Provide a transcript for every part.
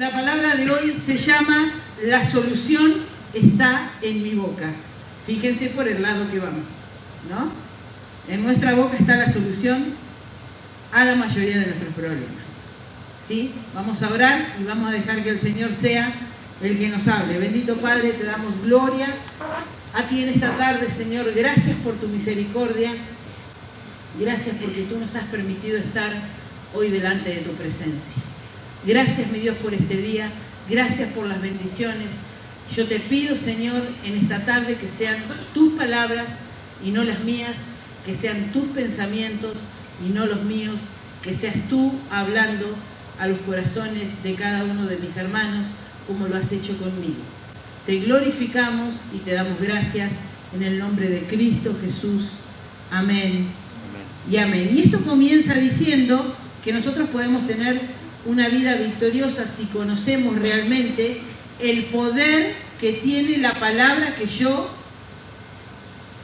La palabra de hoy se llama La solución está en mi boca. Fíjense por el lado que vamos, ¿no? En nuestra boca está la solución a la mayoría de nuestros problemas, ¿sí? Vamos a orar y vamos a dejar que el Señor sea el que nos hable. Bendito Padre, te damos gloria a ti en esta tarde, Señor. Gracias por tu misericordia. Gracias porque tú nos has permitido estar hoy delante de tu presencia. Gracias, mi Dios, por este día. Gracias por las bendiciones. Yo te pido, Señor, en esta tarde que sean tus palabras y no las mías, que sean tus pensamientos y no los míos, que seas tú hablando a los corazones de cada uno de mis hermanos, como lo has hecho conmigo. Te glorificamos y te damos gracias en el nombre de Cristo Jesús. Amén. Y amén. Y esto comienza diciendo que nosotros podemos tener una vida victoriosa si conocemos realmente el poder que tiene la palabra que yo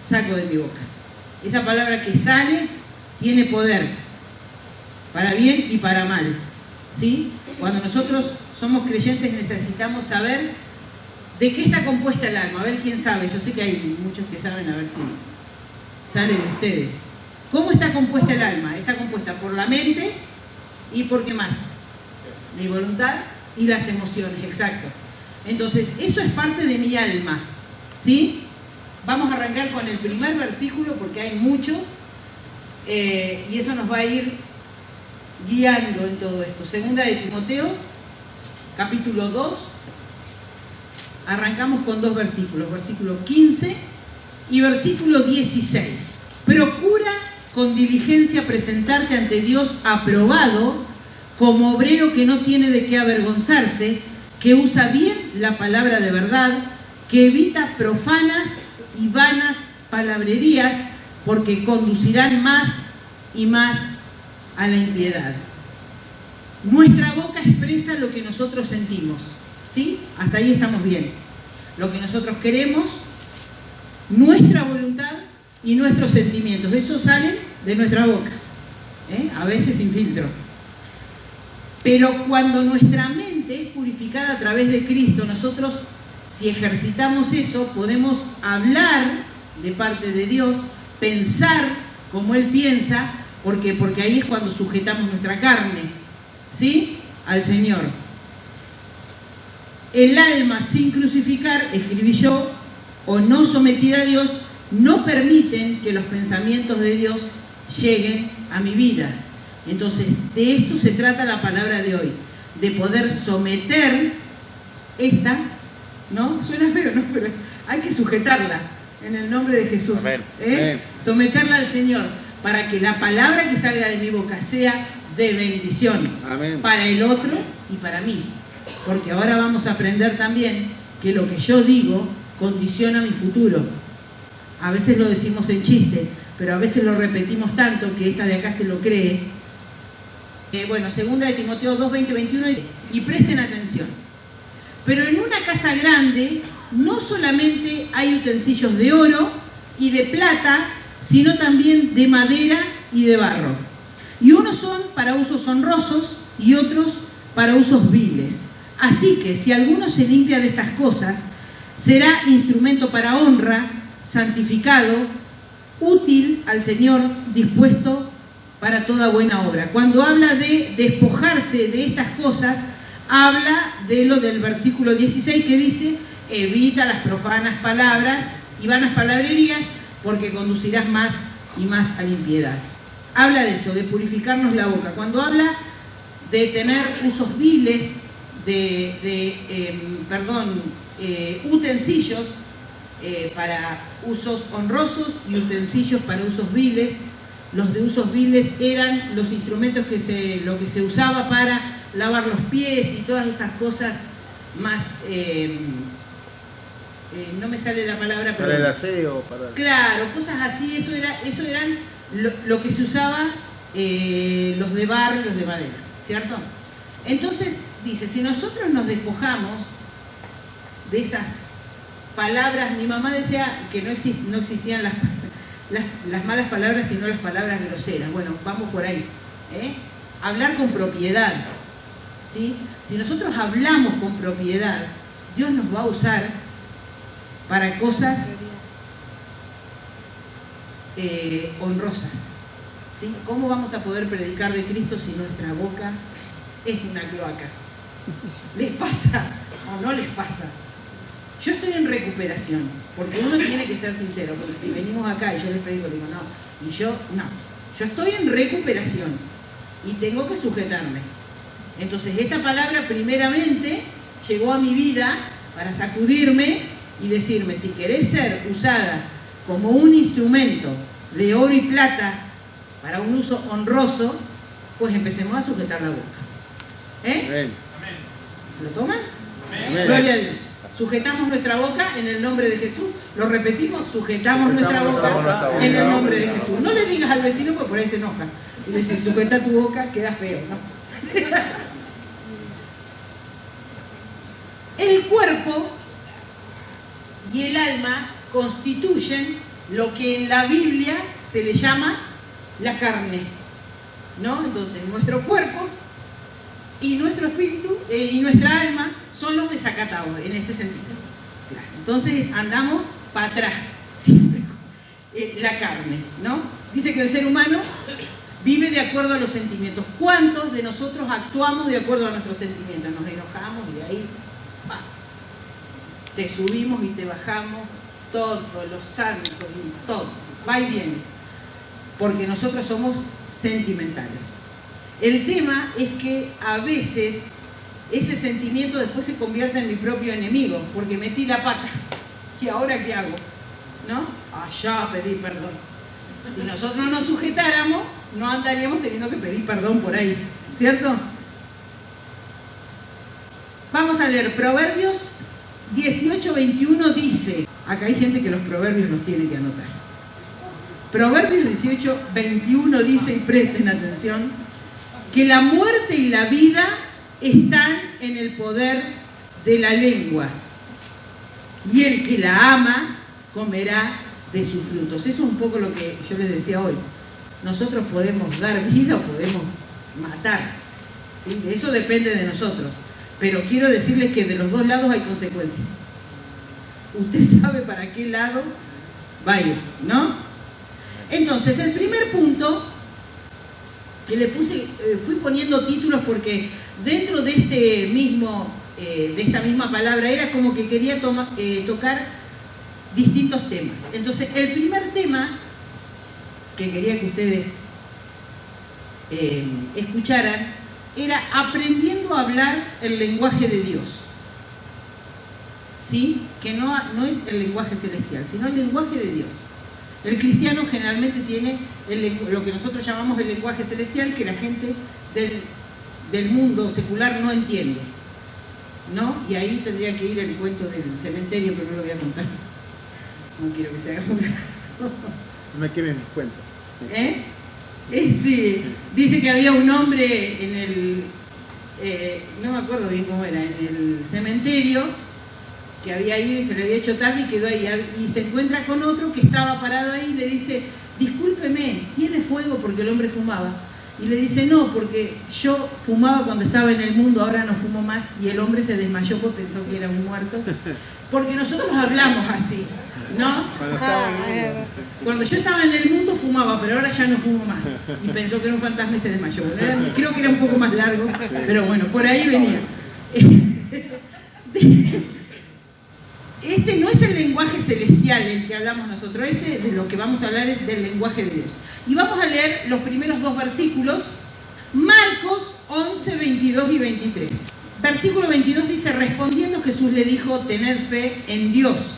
saco de mi boca. Esa palabra que sale tiene poder, para bien y para mal, ¿sí? Cuando nosotros somos creyentes necesitamos saber de qué está compuesta el alma. A ver quién sabe, yo sé que hay muchos que saben, a ver si sale de ustedes. ¿Cómo está compuesta el alma? Está compuesta por la mente y por qué más, mi voluntad y las emociones, exacto. Entonces, eso es parte de mi alma, ¿sí? Vamos a arrancar con el primer versículo porque hay muchos y eso nos va a ir guiando en todo esto. Segunda de Timoteo, capítulo 2, arrancamos con dos versículos, versículo 15 y versículo 16. Procura con diligencia presentarte ante Dios aprobado, como obrero que no tiene de qué avergonzarse, que usa bien la palabra de verdad, que evita profanas y vanas palabrerías, porque conducirán más y más a la impiedad. Nuestra boca expresa lo que nosotros sentimos, ¿sí? Hasta ahí estamos bien. Lo que nosotros queremos, nuestra voluntad y nuestros sentimientos, eso sale de nuestra boca, a veces sin filtro. Pero cuando nuestra mente es purificada a través de Cristo, nosotros, si ejercitamos eso, podemos hablar de parte de Dios, pensar como Él piensa, porque ahí es cuando sujetamos nuestra carne, ¿sí? Al Señor. El alma sin crucificar, escribí yo, o no sometida a Dios, no permiten que los pensamientos de Dios lleguen a mi vida. Entonces, de esto se trata la palabra de hoy, de poder someter esta, ¿no? Suena feo, ¿no? Pero hay que sujetarla en el nombre de Jesús. Amén. Someterla al Señor, para que la palabra que salga de mi boca sea de bendición. Amén. Para el otro y para mí. Porque ahora vamos a aprender también que lo que yo digo condiciona mi futuro. A veces lo decimos en chiste, pero a veces lo repetimos tanto que esta de acá se lo cree. Bueno, segunda de Timoteo 2, 20, 21 dice, y presten atención. Pero en una casa grande no solamente hay utensilios de oro y de plata, sino también de madera y de barro. Y unos son para usos honrosos y otros para usos viles. Así que si alguno se limpia de estas cosas, será instrumento para honra, santificado, útil al Señor, dispuesto para toda buena obra. Cuando habla de despojarse de estas cosas, habla de lo del versículo 16 que dice, evita las profanas palabras y vanas palabrerías, porque conducirás más y más a la impiedad. Habla de eso, de purificarnos la boca. Cuando habla de tener usos viles, utensilios para usos honrosos y utensilios para usos viles. Los de usos viles eran los instrumentos lo que se usaba para lavar los pies y todas esas cosas más, no me sale la palabra, pero para el aseo, claro, cosas así. Eso eran lo que se usaba, los de barro y los de madera, ¿cierto? Entonces dice, si nosotros nos despojamos de esas palabras, mi mamá decía que no existían las malas palabras, sino las palabras groseras. Bueno, vamos por ahí, hablar con propiedad, ¿sí? Si nosotros hablamos con propiedad, Dios nos va a usar para cosas honrosas, ¿sí? ¿Cómo vamos a poder predicar de Cristo si nuestra boca es una cloaca? ¿Les pasa o no les pasa? Yo estoy en recuperación, porque uno tiene que ser sincero, porque si venimos acá y yo les predico, digo, no, y yo estoy en recuperación y tengo que sujetarme. Entonces esta palabra primeramente llegó a mi vida para sacudirme y decirme, si querés ser usada como un instrumento de oro y plata para un uso honroso, pues empecemos a sujetar la boca. ¿Eh? ¿Lo toman? Amén. Gloria a Dios. Sujetamos nuestra boca en el nombre de Jesús. Lo repetimos, sujetamos nuestra boca en el nombre de Jesús. No le digas al vecino porque por ahí se enoja. Y le dices, sujeta tu boca, queda feo, ¿no? El cuerpo y el alma constituyen lo que en la Biblia se le llama la carne, ¿no? Entonces, nuestro cuerpo y nuestro espíritu y nuestra alma son los desacatados en este sentido. Claro. Entonces andamos para atrás, siempre la carne, ¿no? Dice que el ser humano vive de acuerdo a los sentimientos. ¿Cuántos de nosotros actuamos de acuerdo a nuestros sentimientos? Nos enojamos y de ahí te subimos y te bajamos todos los santos y todo, va y viene, porque nosotros somos sentimentales. El tema es que a veces ese sentimiento después se convierte en mi propio enemigo, porque metí la pata. ¿Y ahora qué hago? ¿No? Allá pedí perdón. Si nosotros nos sujetáramos, no andaríamos teniendo que pedir perdón por ahí, ¿cierto? Vamos a leer Proverbios 18:21 dice, acá hay gente que los proverbios los tiene que anotar. Proverbios 18:21 dice, y presten atención, que la muerte y la vida están en el poder de la lengua, y el que la ama comerá de sus frutos. Eso es un poco lo que yo les decía hoy. Nosotros podemos dar vida o podemos matar, ¿sí? Eso depende de nosotros. Pero quiero decirles que de los dos lados hay consecuencias. Usted sabe para qué lado va a ir, ¿no? Entonces, el primer punto que le puse, fui poniendo títulos porque dentro de de esta misma palabra era como que quería tocar distintos temas. Entonces, el primer tema que quería que ustedes escucharan era aprendiendo a hablar el lenguaje de Dios, ¿sí? Que no es el lenguaje celestial, sino el lenguaje de Dios. El cristiano generalmente tiene lo que nosotros llamamos el lenguaje celestial, que la gente del mundo secular no entiende, ¿no? Y ahí tendría que ir el cuento del cementerio, pero no lo voy a contar. No quiero que se haga un... No me quemen mis cuentos. Sí, dice que había un hombre en el, no me acuerdo bien cómo era, en el cementerio, que había ido y se le había hecho tarde y quedó ahí, y se encuentra con otro que estaba parado ahí y le dice, discúlpeme, ¿tiene fuego? Porque el hombre fumaba. Y le dice, no, porque yo fumaba cuando estaba en el mundo, ahora no fumo más. Y el hombre se desmayó porque pensó que era un muerto. Porque nosotros hablamos así, ¿no? Cuando yo estaba en el mundo fumaba, pero ahora ya no fumo más. Y pensó que era un fantasma y se desmayó. Bueno, creo que era un poco más largo, pero bueno, por ahí venía. Este no es el lenguaje celestial el que hablamos nosotros, de lo que vamos a hablar es del lenguaje de Dios. Y vamos a leer los primeros dos versículos, Marcos 11, 22 y 23. Versículo 22 dice, respondiendo Jesús le dijo, tened fe en Dios,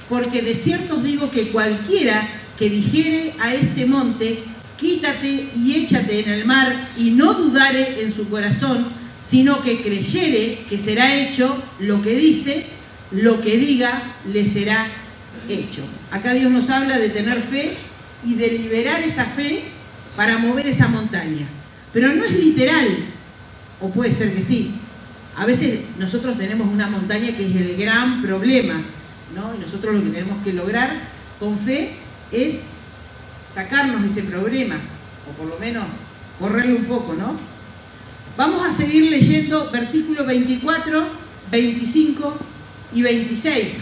porque de cierto os digo que cualquiera que dijere a este monte, quítate y échate en el mar, y no dudare en su corazón, sino que creyere que será hecho lo que dice, lo que diga le será hecho. Acá Dios nos habla de tener fe y de liberar esa fe para mover esa montaña. Pero no es literal, o puede ser que sí. A veces nosotros tenemos una montaña que es el gran problema, ¿no? Y nosotros lo que tenemos que lograr con fe es sacarnos ese problema, o por lo menos correrlo un poco, ¿no? Vamos a seguir leyendo versículos 24, 25 y 26.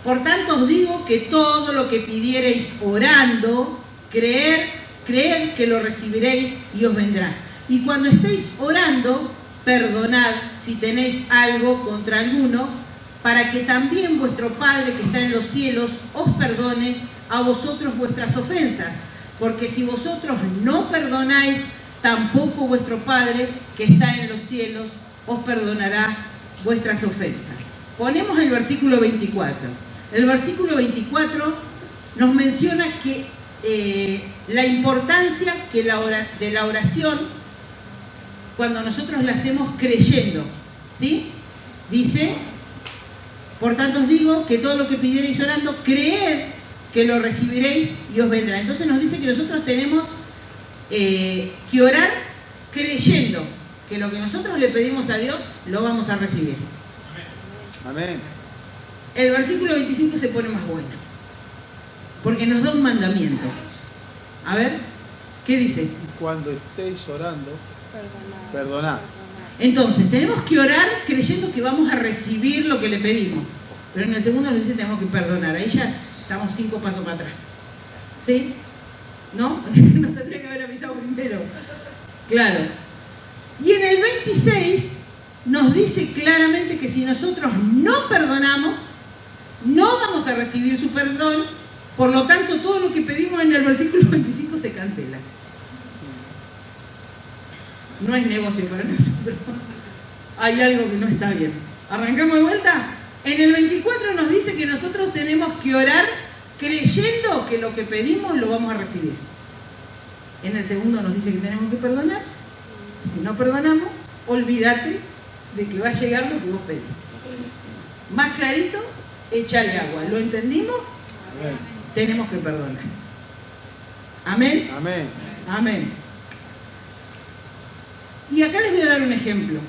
Por tanto os digo que todo lo que pidiereis orando, creed que lo recibiréis y os vendrá. Y cuando estéis orando, perdonad si tenéis algo contra alguno, para que también vuestro Padre que está en los cielos os perdone a vosotros vuestras ofensas. Porque si vosotros no perdonáis, tampoco vuestro Padre que está en los cielos os perdonará vuestras ofensas. Ponemos el versículo 24. El versículo 24 nos menciona que la importancia de la oración cuando nosotros la hacemos creyendo, ¿sí? Dice, por tanto os digo que todo lo que pidiereis orando, creed que lo recibiréis y os vendrá. Entonces nos dice que nosotros tenemos que orar creyendo que lo que nosotros le pedimos a Dios lo vamos a recibir. Amén. El versículo 25 se pone más bueno, porque nos da un mandamiento. A ver, ¿qué dice? Cuando estéis orando, perdonad. Entonces, tenemos que orar creyendo que vamos a recibir lo que le pedimos. Pero en el segundo nos dice que tenemos que perdonar. Ahí ya estamos 5 pasos para atrás. ¿Sí? ¿No? Nos tendría que haber avisado primero. Claro. Y en el 26 nos dice claramente que si nosotros no perdonamos, no vamos a recibir su perdón. Por lo tanto, todo lo que pedimos en el versículo 25 se cancela. No es negocio para nosotros. Hay algo que no está bien. ¿Arrancamos de vuelta? En el 24 nos dice que nosotros tenemos que orar creyendo que lo que pedimos lo vamos a recibir. En el segundo nos dice que tenemos que perdonar. Si no perdonamos, olvídate de que va a llegar lo que vos pedís. Más clarito, échale agua. ¿Lo entendimos? Amén. Tenemos que perdonar. ¿Amén? Amén. Amén. Y acá les voy a dar un ejemplo.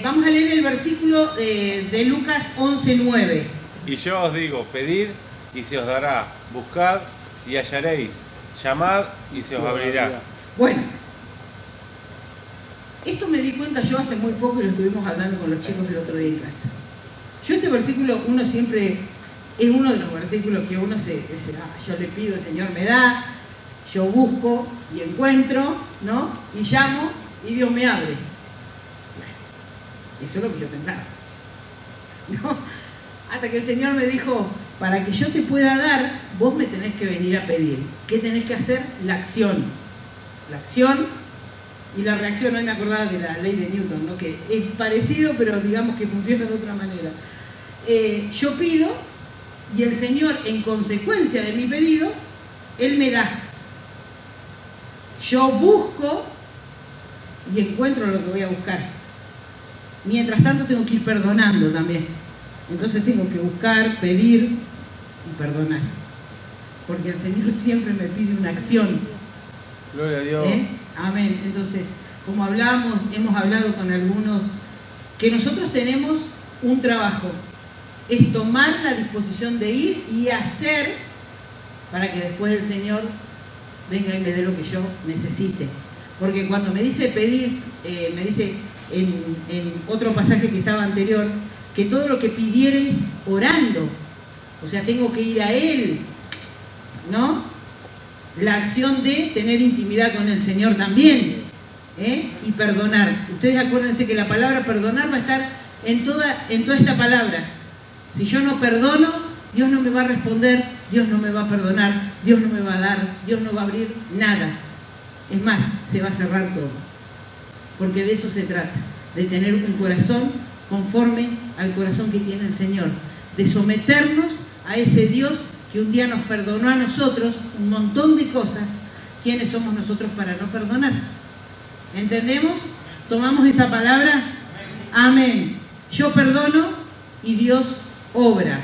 Vamos a leer el versículo de Lucas 11:9. Y yo os digo, pedid y se os dará, buscad y hallaréis, llamad y se os abrirá. Bueno, esto me di cuenta yo hace muy poco y lo estuvimos hablando con los chicos el otro día en casa. Yo este versículo, uno siempre, es uno de los versículos que uno se dice, yo le pido, el Señor me da, yo busco y encuentro, ¿no? Y llamo y Dios me abre. Bueno, eso es lo que yo pensaba, ¿no? Hasta que el Señor me dijo, para que yo te pueda dar, vos me tenés que venir a pedir. ¿Qué tenés que hacer? La acción. La acción y la reacción. Hoy me acordaba de la ley de Newton, ¿no? Que es parecido, pero digamos que funciona de otra manera. Yo pido y el Señor, en consecuencia de mi pedido, Él me da. Yo busco y encuentro lo que voy a buscar. Mientras tanto tengo que ir perdonando también. Entonces tengo que buscar, pedir y perdonar. Porque el Señor siempre me pide una acción. Gloria a Dios. Amén. Entonces, como hemos hablado con algunos, que nosotros tenemos un trabajo. Es tomar la disposición de ir y hacer para que después el Señor venga y me dé lo que yo necesite. Porque cuando me dice pedir, me dice en otro pasaje que estaba anterior, que todo lo que pidiereis orando, o sea, tengo que ir a Él, ¿no? La acción de tener intimidad con el Señor también, y perdonar. Ustedes acuérdense que la palabra perdonar va a estar en toda esta palabra. Si yo no perdono, Dios no me va a responder, Dios no me va a perdonar, Dios no me va a dar, Dios no va a abrir nada. Es más, se va a cerrar todo. Porque de eso se trata, de tener un corazón conforme al corazón que tiene el Señor, de someternos a ese Dios que un día nos perdonó a nosotros un montón de cosas. ¿Quiénes somos nosotros para no perdonar? ¿Entendemos? ¿Tomamos esa palabra? Amén. Yo perdono y Dios obra.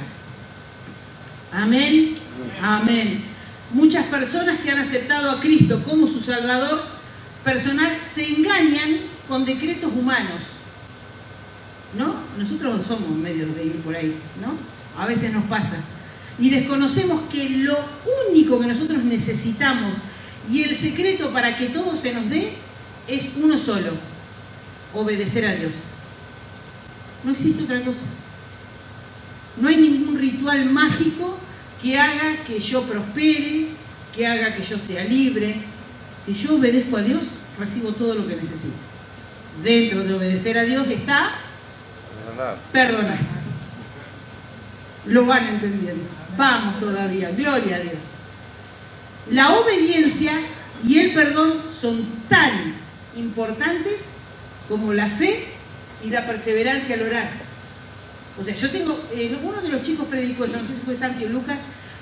Amén. Amén. Muchas personas que han aceptado a Cristo como su Salvador personal se engañan con decretos humanos, ¿no? Nosotros somos medios de ir por ahí, ¿no? A veces nos pasa. Y desconocemos que lo único que nosotros necesitamos Y el secreto para que todo se nos dé es uno solo: obedecer a Dios. No existe otra cosa. No hay ningún ritual mágico que haga que yo prospere, que haga que yo sea libre. Si yo obedezco a Dios, recibo todo lo que necesito. Dentro de obedecer a Dios está perdonar. Lo van entendiendo. Vamos todavía, gloria a Dios. La obediencia y el perdón son tan importantes como la fe y la perseverancia al orar. O sea, yo tengo, uno de los chicos predicó eso, no sé si fue Santi o Lucas,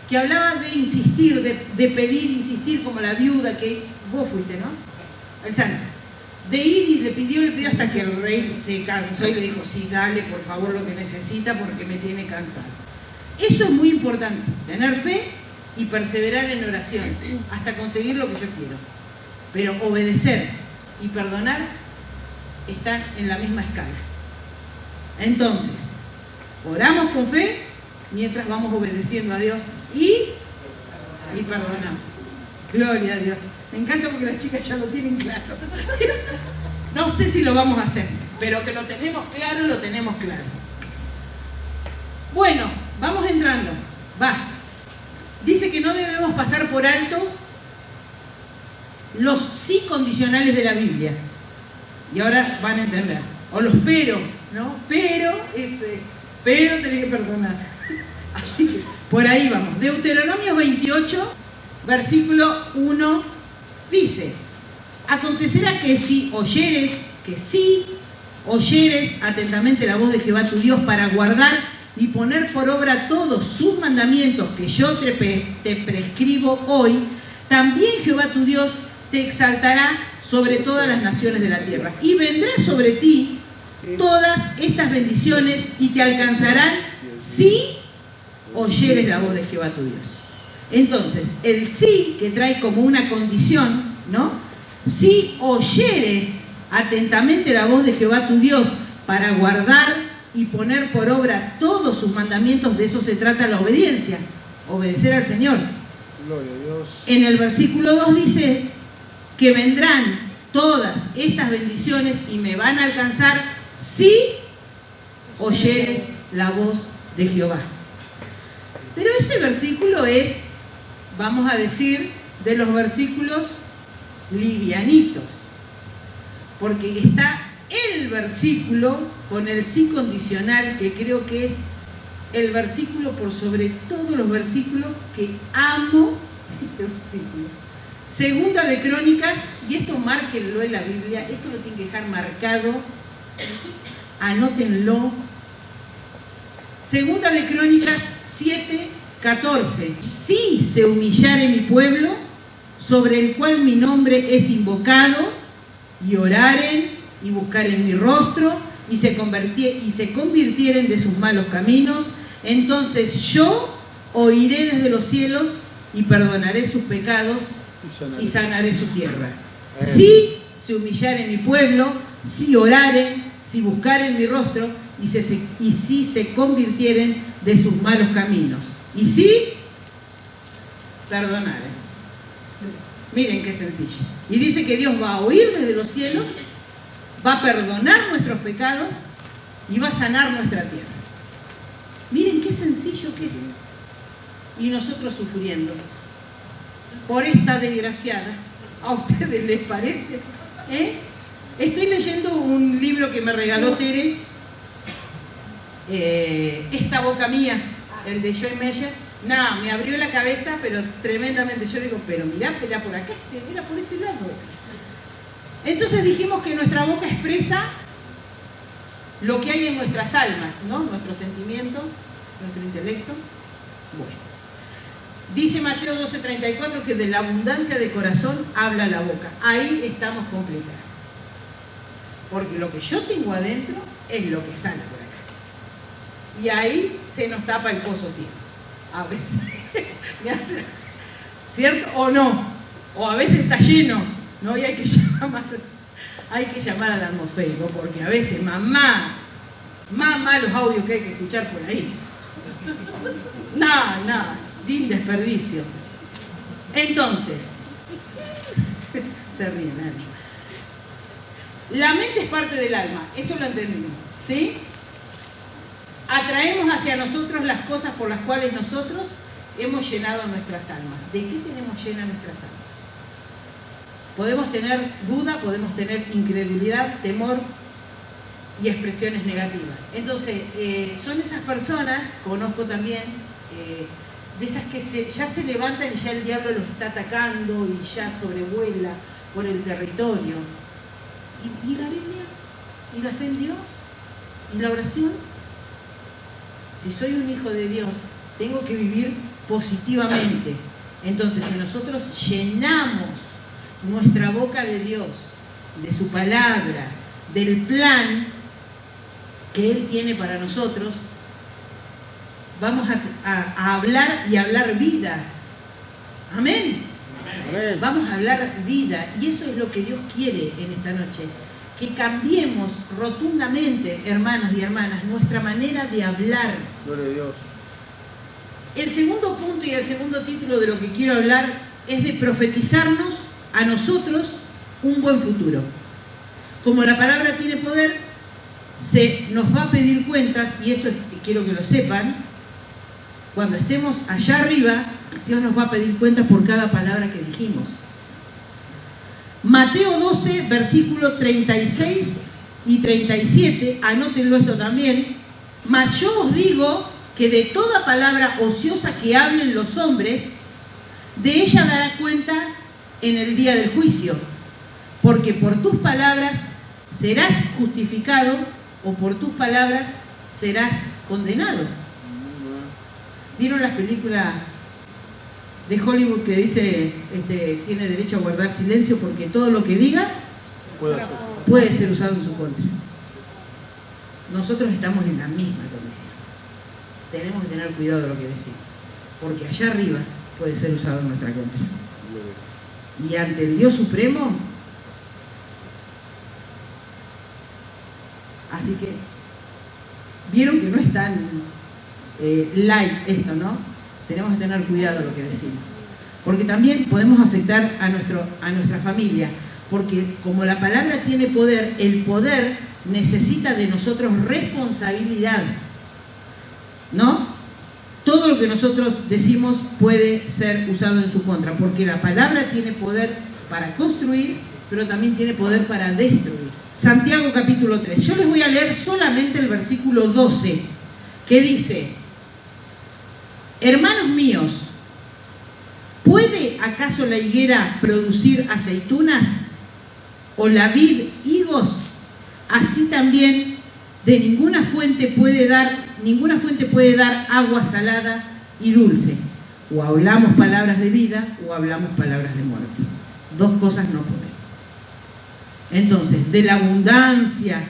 que hablaba de insistir, de pedir, insistir, como la viuda que vos fuiste, ¿no? El Santi. De ir y le pidió hasta que el rey se cansó y le dijo: sí, dale por favor lo que necesita porque me tiene cansado. Eso es muy importante, tener fe y perseverar en oración hasta conseguir lo que yo quiero. Pero obedecer y perdonar están en la misma escala. Entonces, oramos con fe mientras vamos obedeciendo a Dios y perdonamos. Gloria a Dios. Me encanta porque las chicas ya lo tienen claro. No sé si lo vamos a hacer, pero que lo tenemos claro, lo tenemos claro. Bueno, vamos entrando. Va. Dice que no debemos pasar por altos los sí condicionales de la Biblia. Y ahora van a entender. O los pero, ¿no? Pero tenés que perdonar. Así que por ahí vamos. Deuteronomio 28, versículo 1, dice: acontecerá que si oyeres atentamente la voz de Jehová tu Dios para guardar y poner por obra todos sus mandamientos que yo te prescribo hoy, también Jehová tu Dios te exaltará sobre todas las naciones de la tierra. Y vendrá sobre ti todas estas bendiciones y te alcanzarán si oyeres la voz de Jehová tu Dios. Entonces, el sí, que trae como una condición, ¿no? Si oyeres atentamente la voz de Jehová tu Dios para guardar y poner por obra todos sus mandamientos, de eso se trata la obediencia, obedecer al Señor. Gloria a Dios. En el versículo 2 dice que vendrán todas estas bendiciones y me van a alcanzar si oyeres la voz de Jehová. Pero ese versículo es, vamos a decir, de los versículos livianitos, porque está el versículo con el sí condicional, que creo que es el versículo por sobre todos los versículos que amo este versículo. Segunda de Crónicas, y esto márquenlo en la Biblia, esto lo tienen que dejar marcado, anótenlo. Segunda de Crónicas 7:14. Si se humillare mi pueblo, sobre el cual mi nombre es invocado, y oraren y buscaren mi rostro, y se convirtieren de sus malos caminos, entonces yo oiré desde los cielos y perdonaré sus pecados y sanaré su tierra. Si se humillare mi pueblo, si oraren, si buscaren mi rostro, y si se convirtieren de sus malos caminos, y si perdonaren. Miren qué sencillo. Y dice que Dios va a oír desde los cielos, va a perdonar nuestros pecados y va a sanar nuestra tierra. Miren qué sencillo que es. Y nosotros sufriendo por esta desgraciada. ¿A ustedes les parece? Estoy leyendo un libro que me regaló Tere, Esta boca mía, el de Joy Meyer. Nada, me abrió la cabeza, pero tremendamente. Yo digo, pero mirá por acá, mira por este lado. Entonces dijimos que nuestra boca expresa lo que hay en nuestras almas, ¿no? Nuestro sentimiento, nuestro intelecto. Bueno, dice Mateo 12:34 que de la abundancia de corazón habla la boca. Ahí estamos completas. Porque lo que yo tengo adentro es lo que sale por acá. Y ahí se nos tapa el pozo ciego. A veces, ¿cierto? O no. O a veces está lleno, ¿no? Y hay que llamar al atmosférico, porque a veces mamá los audios que hay que escuchar por ahí. Nada, sin desperdicio. Entonces, Se ríen, Nacho. La mente es parte del alma, eso lo entendimos, ¿sí? Atraemos hacia nosotros las cosas por las cuales nosotros hemos llenado nuestras almas. ¿De qué tenemos llenas nuestras almas? Podemos tener duda, podemos tener incredulidad, temor y expresiones negativas. Entonces, son esas personas, conozco también, de esas que ya se levantan y ya el diablo los está atacando y ya sobrevuela por el territorio. ¿Y la Biblia? ¿Y la fe en Dios? ¿Y la oración? Si soy un hijo de Dios, tengo que vivir positivamente. Entonces, si nosotros llenamos nuestra boca de Dios, de su palabra, del plan que Él tiene para nosotros, vamos a hablar y hablar vida. Amén. Amén. Vamos a hablar vida, y eso es lo que Dios quiere en esta noche, que cambiemos rotundamente, hermanos y hermanas, nuestra manera de hablar. Gloria a Dios. El segundo punto y el segundo título de lo que quiero hablar es de profetizarnos a nosotros un buen futuro. Como la palabra tiene poder, se nos va a pedir cuentas, y esto quiero que lo sepan, cuando estemos allá arriba, Dios nos va a pedir cuentas por cada palabra que dijimos. Mateo 12, versículos 36 y 37, anótenlo esto también. Mas yo os digo que de toda palabra ociosa que hablen los hombres, de ella dará cuenta en el día del juicio, porque por tus palabras serás justificado o por tus palabras serás condenado. ¿Vieron las películas de Hollywood que dice tiene derecho a guardar silencio porque todo lo que diga puede ser usado en su contra? Nosotros estamos en la misma condición. Tenemos que tener cuidado de lo que decimos, porque allá arriba puede ser usado en nuestra contra. Y ante el Dios Supremo, así que vieron que no es tan light esto, ¿no? Tenemos que tener cuidado de lo que decimos, porque también podemos afectar a nuestra familia, porque como la palabra tiene poder, el poder necesita de nosotros responsabilidad, ¿no? Todo lo que nosotros decimos puede ser usado en su contra, porque la palabra tiene poder para construir, pero también tiene poder para destruir. Santiago capítulo 3. Yo les voy a leer solamente el versículo 12, que dice: hermanos míos, ¿puede acaso la higuera producir aceitunas o la vid higos? Así también de ninguna fuente puede dar agua salada y dulce. O hablamos palabras de vida o hablamos palabras de muerte. Dos cosas no podemos. Entonces, de la abundancia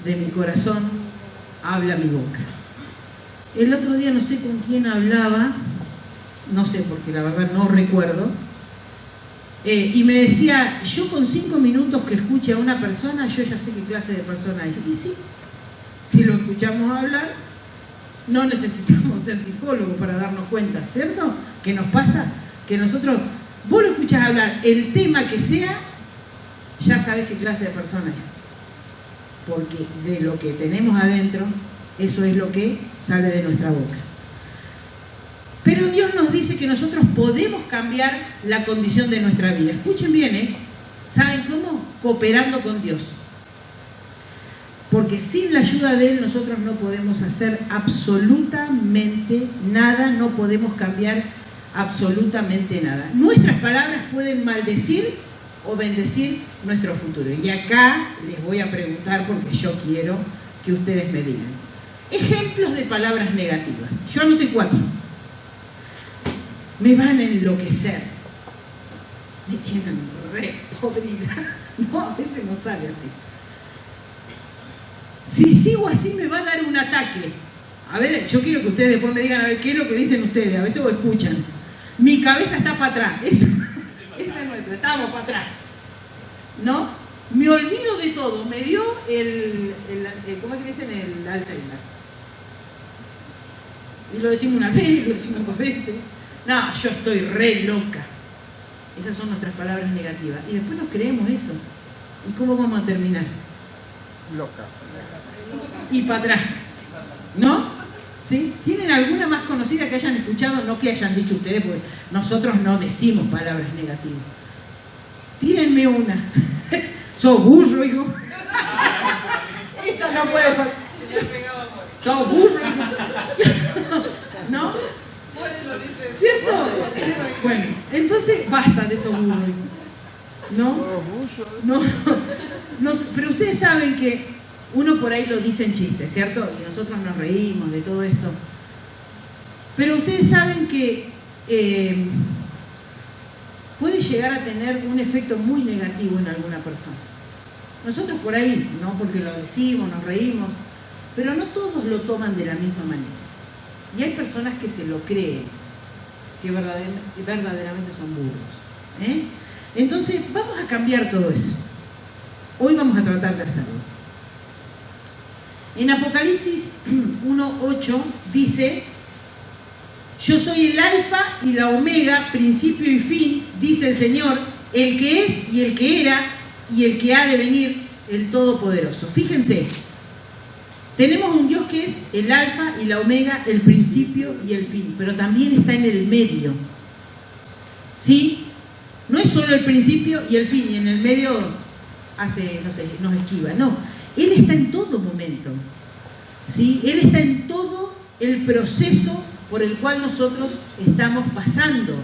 de mi corazón habla mi boca. El otro día no sé con quién hablaba, no sé porque la verdad no recuerdo, y me decía, yo con 5 minutos que escuche a una persona, yo ya sé qué clase de persona es. Y sí, si lo escuchamos hablar, no necesitamos ser psicólogos para darnos cuenta, ¿cierto? ¿Qué nos pasa? Que nosotros, vos lo escuchás hablar, el tema que sea, ya sabés qué clase de persona es. Porque de lo que tenemos adentro, eso es lo que sale de nuestra boca. Pero Dios nos dice que nosotros podemos cambiar la condición de nuestra vida. Escuchen bien, ¿eh? ¿Saben cómo? Cooperando con Dios. Porque sin la ayuda de Él nosotros no podemos hacer absolutamente nada, no podemos cambiar absolutamente nada. Nuestras palabras pueden maldecir o bendecir nuestro futuro. Y acá les voy a preguntar porque yo quiero que ustedes me digan. Ejemplos de palabras negativas. Yo anoté 4. Me van a enloquecer. Me tienen re podrida. No, a veces no sale así. Si sigo así me va a dar un ataque. A ver, yo quiero que ustedes después me digan a ver qué es lo que dicen ustedes. A veces lo escuchan. Mi cabeza está para atrás. Esa es nuestra. Estamos para atrás. ¿No? Me olvido de todo. Me dio ¿cómo es que dicen? El Alzheimer. Y lo decimos una vez, lo decimos 2 veces. No, yo estoy re loca. Esas son nuestras palabras negativas. Y después nos creemos eso. ¿Y cómo vamos a terminar? Loca. Y para atrás. ¿No? ¿Sí? ¿Tienen alguna más conocida que hayan escuchado? No que hayan dicho ustedes, porque nosotros no decimos palabras negativas. Tírenme una. ¿Sos burro, hijo? Eso no puede faltar. ¿Sos burro, hijo? ¿No? ¿Cierto? Bueno, entonces basta de esos burros, hijo. ¿No? No, pero ustedes saben que uno por ahí lo dice en chiste, ¿cierto? Y nosotros nos reímos de todo esto. Pero ustedes saben que puede llegar a tener un efecto muy negativo en alguna persona. Nosotros por ahí, no porque lo decimos, nos reímos, pero no todos lo toman de la misma manera. Y hay personas que se lo creen, que verdaderamente son burros. Entonces, vamos a cambiar todo eso. Hoy vamos a tratar de hacerlo. En Apocalipsis 1:8 dice: yo soy el alfa y la omega, principio y fin, dice el Señor, el que es y el que era y el que ha de venir, el Todopoderoso. Fíjense, tenemos un Dios que es el alfa y la omega, el principio y el fin, pero también está en el medio. ¿Sí? No es solo el principio y el fin, y en el medio nos esquiva. No, Él está en todo momento. ¿Sí? Él está en todo el proceso por el cual nosotros estamos pasando.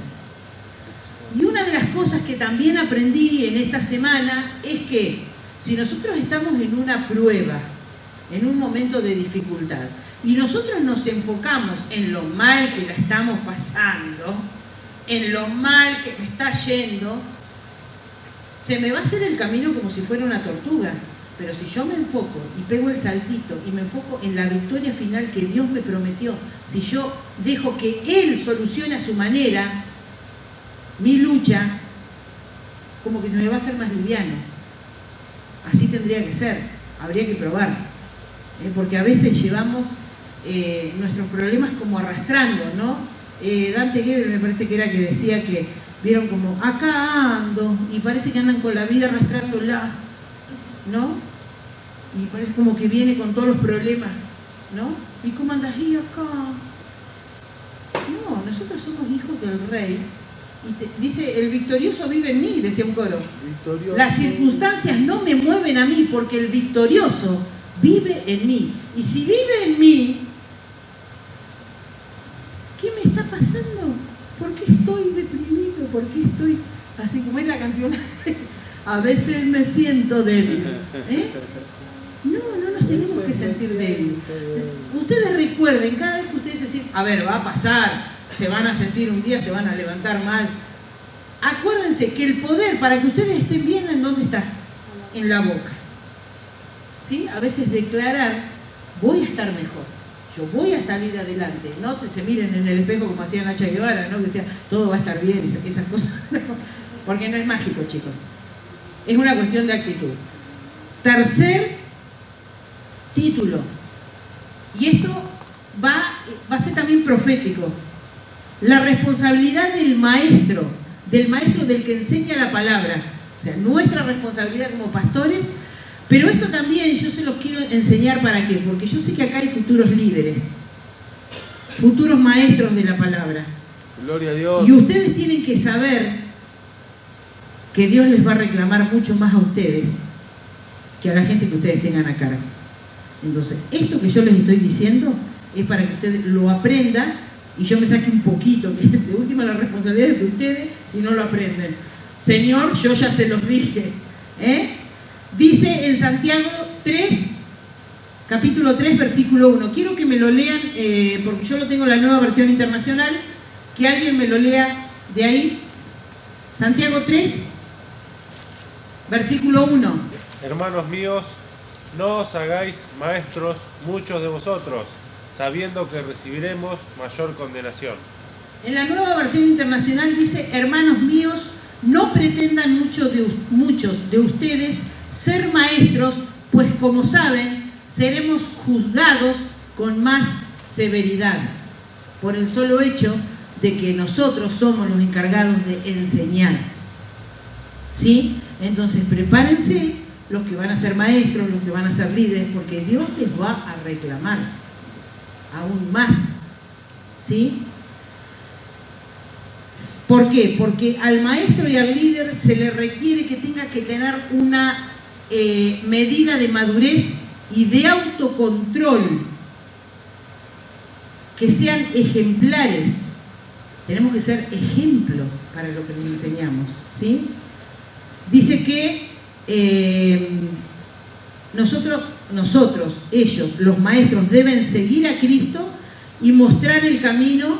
Y una de las cosas que también aprendí en esta semana es que si nosotros estamos en una prueba, en un momento de dificultad, y nosotros nos enfocamos en lo mal que la estamos pasando, en lo mal que me está yendo, se me va a hacer el camino como si fuera una tortuga. Pero si yo me enfoco y pego el saltito y me enfoco en la victoria final que Dios me prometió, si yo dejo que Él solucione a su manera mi lucha, como que se me va a hacer más liviano. Así tendría que ser, habría que probar. Porque a veces llevamos nuestros problemas como arrastrando, ¿no? Dante Gebel me parece que era que decía que vieron como acá ando y parece que andan con la vida arrastrándola, ¿no? Y parece como que viene con todos los problemas, ¿no? ¿Y cómo andas ahí acá? No, nosotros somos hijos del Rey. Y dice, el victorioso vive en mí, decía un coro. Victorioso. Las circunstancias no me mueven a mí porque el victorioso vive en mí. Y si vive en mí, ¿qué me está pasando? ¿Por qué estoy deprimido? ¿Por qué estoy, así como es la canción? A veces me siento débil. No nos tenemos que sentir débiles. Ustedes recuerden, cada vez que ustedes deciden, a ver, va a pasar, se van a sentir un día, se van a levantar mal. Acuérdense que el poder para que ustedes estén bien, ¿en dónde está? En la boca. ¿Sí? A veces declarar, voy a estar mejor, yo voy a salir adelante. No se miren en el espejo como hacía Nacha Guevara, ¿no? Que decía, todo va a estar bien, y esas cosas. Porque no es mágico, chicos. Es una cuestión de actitud. Tercer título. Y esto va a ser también profético. La responsabilidad del maestro del que enseña la palabra. O sea, nuestra responsabilidad como pastores. Pero esto también yo se los quiero enseñar para qué. Porque yo sé que acá hay futuros líderes, futuros maestros de la palabra. Gloria a Dios. Y ustedes tienen que saber que Dios les va a reclamar mucho más a ustedes que a la gente que ustedes tengan a cargo. Entonces, esto que yo les estoy diciendo es para que ustedes lo aprendan y yo me saque un poquito, que de última la responsabilidad es de ustedes si no lo aprenden. Señor, yo ya se los dije. Dice en Santiago 3, capítulo 3, versículo 1. Quiero que me lo lean, porque yo lo tengo en la Nueva Versión Internacional, que alguien me lo lea de ahí. Santiago 3, versículo 1. Hermanos míos, no os hagáis maestros muchos de vosotros, sabiendo que recibiremos mayor condenación. En la Nueva Versión Internacional dice, hermanos míos, no pretendan muchos de ustedes ser maestros, pues como saben, seremos juzgados con más severidad, por el solo hecho de que nosotros somos los encargados de enseñar. ¿Sí? Entonces prepárense los que van a ser maestros, los que van a ser líderes, porque Dios les va a reclamar aún más. ¿Sí? ¿Por qué? Porque al maestro y al líder se le requiere que tenga que tener una medida de madurez y de autocontrol, que sean ejemplares. Tenemos que ser ejemplos para lo que les enseñamos, ¿sí? Dice que ellos, los maestros, deben seguir a Cristo y mostrar el camino,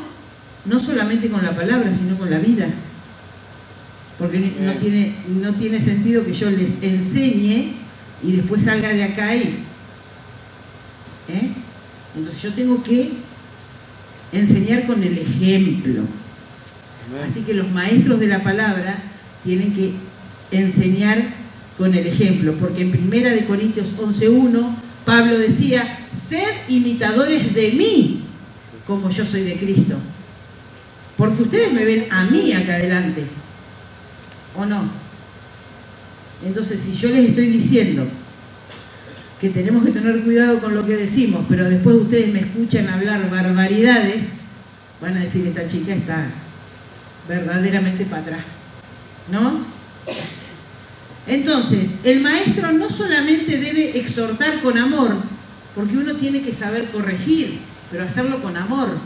no solamente con la palabra, sino con la vida. Porque no tiene sentido que yo les enseñe y después salga de acá y... Entonces yo tengo que enseñar con el ejemplo. Así que los maestros de la palabra tienen que enseñar con el ejemplo, porque en 1 Corintios 11:1 Pablo decía: sed imitadores de mí como yo soy de Cristo, porque ustedes me ven a mí acá adelante, ¿o no? Entonces, si yo les estoy diciendo que tenemos que tener cuidado con lo que decimos, pero después ustedes me escuchan hablar barbaridades, van a decir: esta chica está verdaderamente para atrás, ¿no? Entonces, el maestro no solamente debe exhortar con amor, porque uno tiene que saber corregir, pero hacerlo con amor.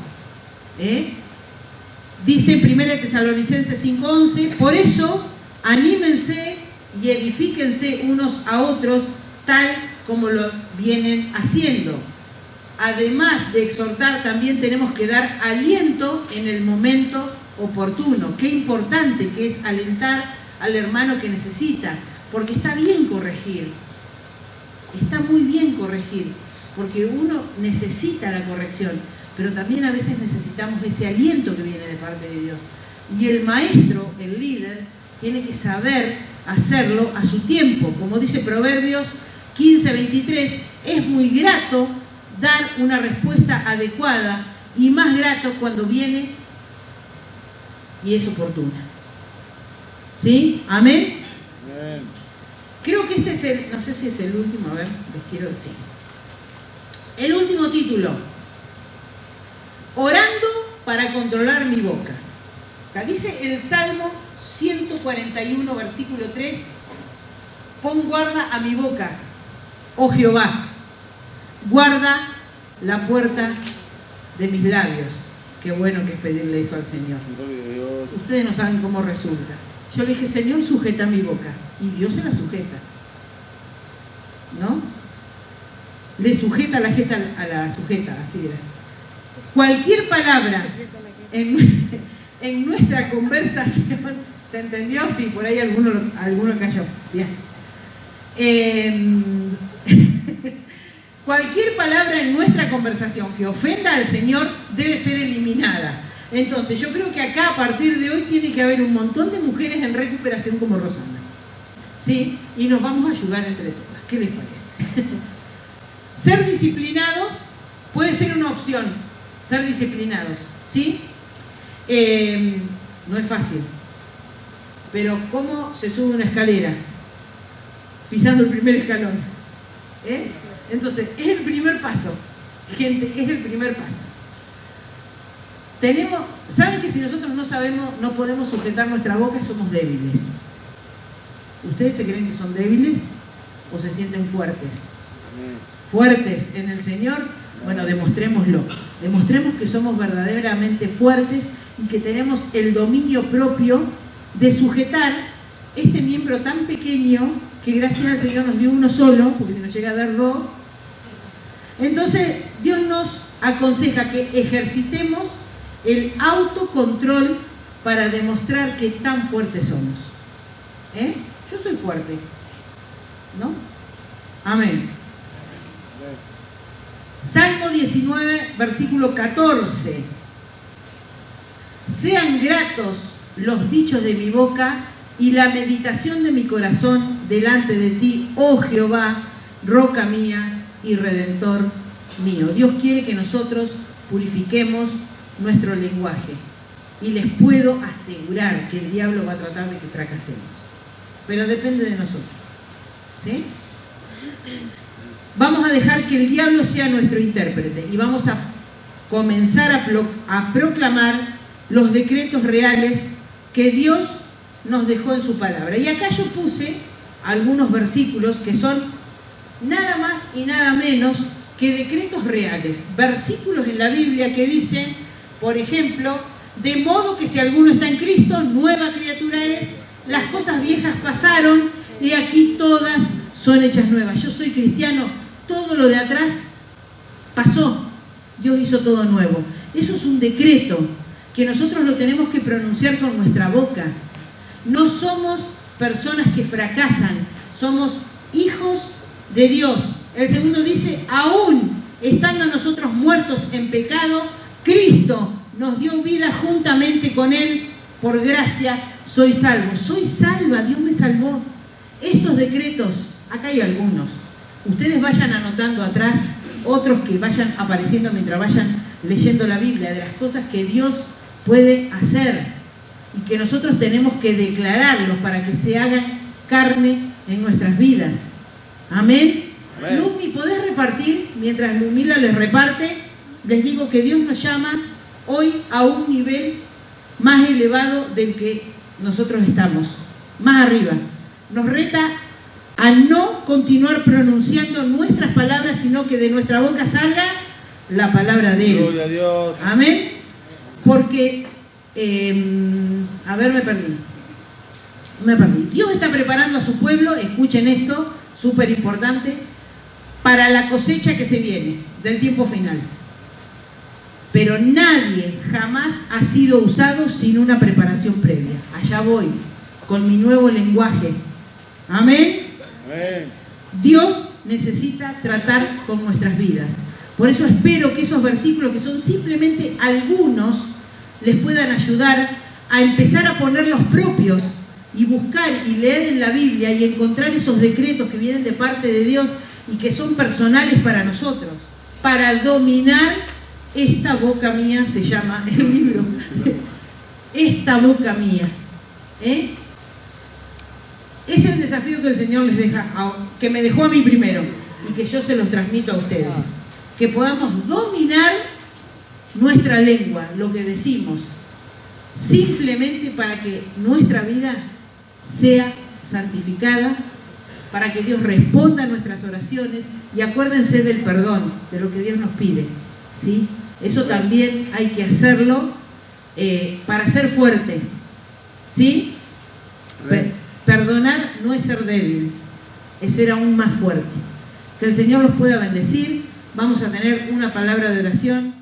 Dice en 1 Tesalonicenses 5:11, por eso anímense y edifíquense unos a otros tal como lo vienen haciendo. Además de exhortar, también tenemos que dar aliento en el momento oportuno. Qué importante que es alentar al hermano que necesita, porque está bien corregir, está muy bien corregir, porque uno necesita la corrección, pero también a veces necesitamos ese aliento que viene de parte de Dios. Y el maestro, el líder, tiene que saber hacerlo a su tiempo. Como dice Proverbios 15:23, es muy grato dar una respuesta adecuada y más grato cuando viene y es oportuna. ¿Sí? ¿Amén? Amén. Creo que este es no sé si es el último, a ver, les quiero decir. El último título: orando para controlar mi boca. Acá dice el Salmo 141, versículo 3, pon guarda a mi boca, oh Jehová, guarda la puerta de mis labios. Qué bueno que es pedirle eso al Señor. Gloria a Dios. Ustedes no saben cómo resulta. Yo le dije: Señor, sujeta mi boca. Y Dios se la sujeta, ¿no? Le sujeta la jeta a la sujeta, así era. Cualquier palabra en nuestra conversación, ¿se entendió? Sí, por ahí alguno cayó. Bien. Cualquier palabra en nuestra conversación que ofenda al Señor debe ser eliminada. Entonces, yo creo que acá, a partir de hoy, tiene que haber un montón de mujeres en recuperación como Rosana. ¿Sí? Y nos vamos a ayudar entre todas. ¿Qué les parece? Ser disciplinados puede ser una opción. Ser disciplinados, ¿sí? No es fácil. Pero ¿cómo se sube una escalera? Pisando el primer escalón. Entonces, es el primer paso. Gente, es el primer paso. ¿Saben que si nosotros no podemos sujetar nuestra boca, somos débiles? ¿Ustedes se creen que son débiles o se sienten fuertes? ¿Fuertes en el Señor? Bueno, demostrémoslo. Demostremos que somos verdaderamente fuertes y que tenemos el dominio propio de sujetar este miembro tan pequeño que gracias al Señor nos dio uno solo, porque si nos llega a dar dos. Entonces, Dios nos aconseja que ejercitemos el autocontrol para demostrar que tan fuertes somos. Yo soy fuerte, ¿no? Amén. Salmo 19, versículo 14. Sean gratos los dichos de mi boca y la meditación de mi corazón delante de ti, oh Jehová, roca mía y redentor mío. Dios quiere que nosotros purifiquemos nuestro lenguaje y les puedo asegurar que el diablo va a tratar de que fracasemos. pero depende de nosotros. ¿Sí? Vamos a dejar que el diablo sea nuestro intérprete y vamos a comenzar a proclamar los decretos reales que Dios nos dejó en su palabra. Y acá yo puse algunos versículos que son nada más y nada menos que decretos reales. Versículos en la Biblia que dicen, por ejemplo, de modo que si alguno está en Cristo, nueva criatura es, las cosas viejas pasaron y aquí todas son hechas nuevas. Yo soy cristiano, todo lo de atrás pasó, Dios hizo todo nuevo. Eso es un decreto que nosotros lo tenemos que pronunciar con nuestra boca. No somos personas que fracasan, somos hijos de Dios. El segundo dice, aún estando nosotros muertos en pecado, Cristo nos dio vida juntamente con Él, por gracia soy salvo. Soy salva, Dios me salvó. Estos decretos, acá hay algunos. Ustedes vayan anotando atrás, otros que vayan apareciendo mientras vayan leyendo la Biblia, de las cosas que Dios puede hacer y que nosotros tenemos que declararlos para que se hagan carne en nuestras vidas. Amén. Amén. Lumi, ¿podés repartir? Mientras Lumila les reparte, les digo que Dios nos llama hoy a un nivel más elevado del que nosotros estamos, más arriba. Nos reta a no continuar pronunciando nuestras palabras, sino que de nuestra boca salga la palabra de Él. Gloria a Dios. Amén. Porque, a ver, me perdí. Dios está preparando a su pueblo, escuchen esto, súper importante, para la cosecha que se viene, del tiempo final. Pero nadie jamás ha sido usado sin una preparación previa. Allá voy, con mi nuevo lenguaje. Amén. Amén. Dios necesita tratar con nuestras vidas. Por eso espero que esos versículos, que son simplemente algunos, les puedan ayudar a empezar a poner los propios y buscar y leer en la Biblia y encontrar esos decretos que vienen de parte de Dios y que son personales para nosotros, para dominar esta boca mía, se llama el libro, esta boca mía. Es el desafío que el Señor les deja, que me dejó a mí primero y que yo se los transmito a ustedes. Que podamos dominar nuestra lengua, lo que decimos, simplemente para que nuestra vida sea santificada, para que Dios responda a nuestras oraciones y acuérdense del perdón, de lo que Dios nos pide, ¿sí? Eso también hay que hacerlo para ser fuerte, ¿sí? Perdonar no es ser débil, es ser aún más fuerte. Que el Señor los pueda bendecir. Vamos a tener una palabra de oración.